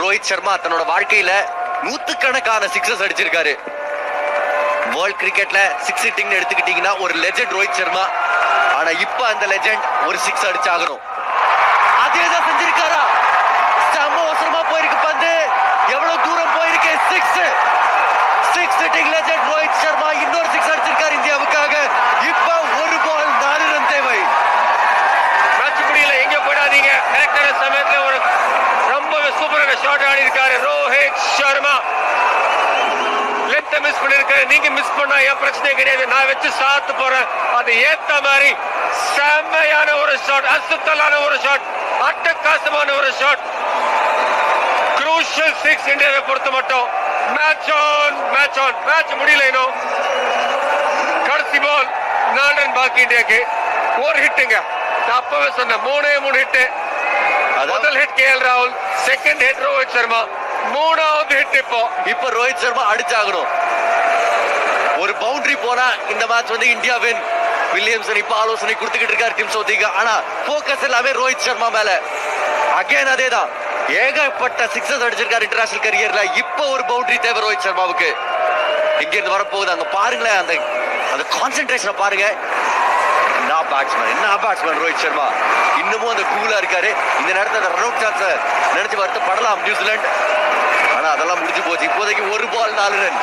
ரோஹித் சர்மா தன்னோட வாழ்க்கையில நூத்துக்கணக்கான சிக்ஸஸ் அடிச்சிருக்காரு. வேர்ல்ட் கிரிக்கெட்ல சிக்ஸ் ஹிட்டிங் எடுத்துக்கிட்டீங்கன்னா ஒரு லெஜெண்ட் ரோஹித் சர்மா. ஆனா இப்ப அந்த லெஜெண்ட் ஒரு சிக்ஸ் அடிச்சாகணும். அதேதான் செஞ்சிருக்காரா? செம்ம அவசரமா போயிருக்கு பந்து, எவ்வளவு தூரம் போயிருக்கு. Six hitting legend Rohit Sharma இன்னொரு சிக்ஸ் அடிச்சிருக்காரு இந்தியாவுக்காக. இப்ப ஒரு பால் 4 ரன் தேவை. மேட்ச் முடியல, எங்க போயிடாதீங்க. கரெக்டான சமயத்துல ஒரு ரொம்பவே சூப்பரான ஷாட் ஆடி இருக்காரு ரோஹித் சர்மா. லென்த் மிஸ் பண்ணிருக்காரு. நீங்க மிஸ் பண்ணா என் பிரச்சனை கிடையாது, நான் வச்சு சாத்து போறேன். அது ஏத்த மாதிரி செம்மையான ஒரு ஷாட், அசுத்தலான ஒரு ஷாட், அட்டகாசமான ஒரு ஷாட். குரூஷியல் சிக்ஸ் இந்தியாவை பொறுத்த மட்டும். Match on. மேட்ச் முடியல இன்னும். கடைசி பால் 4 ரன் பாக்கி இந்தியாக்கு. ஒரு ஹிட்டுங்க, நான் அப்பவே சொன்னேன் 3 ஹிட். முதல் ஹிட் KL ராகுல், செகண்ட் ஹிட் ரோஹித் சர்மா, 3வது ஹிட் இப்ப ரோஹித் சர்மா அடிச்சாகணும். ஒரு பவுண்டரி போனா இந்த மேட்ச் வந்து இந்தியா வின். வில்லியம்சன் இப்ப ஆலோசனை கொடுத்துக்கிட்டு இருக்காரு டீம் சவுதிக்கு. ஆனா போக்கஸ் எல்லாமே ரோஹித் சர்மா மேல. அகைன் அதேதான், ஏகப்பட்ட சிக்ஸஸ் அடிச்சிருக்காரு இன்டர்நேஷனல் கரியர்ல. இப்ப ஒரு பவுண்டரி தேவை ரோஹித் சர்மாவுக்கு. இங்க இருந்து வரப்போகுது, அங்க பாருங்களேன், அந்த கான்சென்ட்ரேஷனை பாருங்க. என்ன பேட்ஸ்மேன் ரோஹித் சர்மா. இன்னமும் அந்த கூலா இருக்காரு. இந்த நேரத்தில் ரன் அவுட் சான்ஸ் நினைச்சு வருத்தப்படலாம் நியூசிலாந்து. ஆனா அதெல்லாம் முடிஞ்சு போச்சு. இப்போதைக்கு ஒரு பால் 4 ரன்.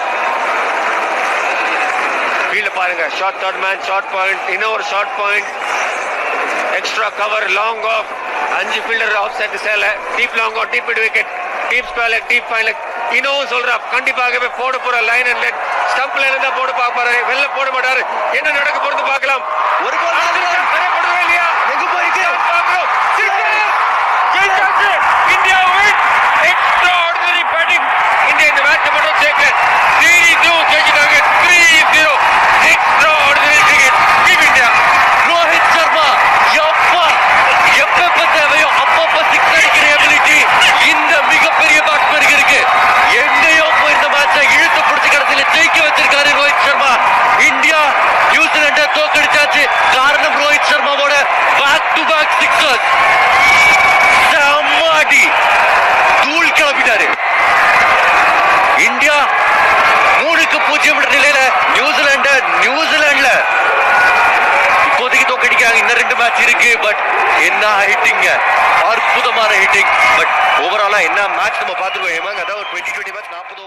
ஃபீல்ட் பாருங்க, short third man, short point, இன்னொரு short point, extra cover, long off, 5 fielder off side சேல, deep long off, deep mid wicket, deep ஸ்பேல், டீப் ஃபைனல். இன்னும் சொல்றா, கண்டிப்பாகவே போட போற லைன் அண்ட் லெட் ஸ்டம்ப்ல இருந்தா போட பாப்பாரு, வெளில போட மாட்டாரு. என்ன நடக்க போறது பார்க்கலாம். ஒரு பால் இல்லையா, எங்க போயிருக்கு பார்க்கலாம். India win. Extraordinary batting. India இந்த மேட்ச் மட்டும் ஜெயிக்கல. 3-2 ஜெயிச்சிட்டாங்க. 3-0. Extraordinary cricket. Team India. Rohit Sharma எப்ப தேவையோ அப்பப்ப சிக்ஸ் அடிக்கிற எபிலிட்டி இந்த மிகப்பெரிய பேட்ஸ்மேனுக்கு இருக்கு. எங்கேயோ போய் இந்த மேட்சை இழுத்து பிடிச்சி கடைசியில ஜெயிக்க வச்சிருக்காரு ரோஹித் சர்மா. இந்தியா நியூசிலாண்டை தோக்கடிச்சாச்சு. காரணம் ரோஹித் சர்மாவோட பேக் டு பேக் சிக்ஸர்ஸ். செம்மாடி தூள் கிளப்பிட்டாரு. இந்தியா 3-0 நிலையில நியூசிலாந்துல இப்போதைக்கு தோக்கடிக்காங்க. இன்னும் 2 மேட்ச் இருக்கு. பட் என்ன ஹிட்டிங், அற்புதமான ஹிட்டிங். பட் ஓவராலா என்ன மேட்ச் நம்ம பார்த்துருவோம். அதாவது 2020 மேட்ச் 40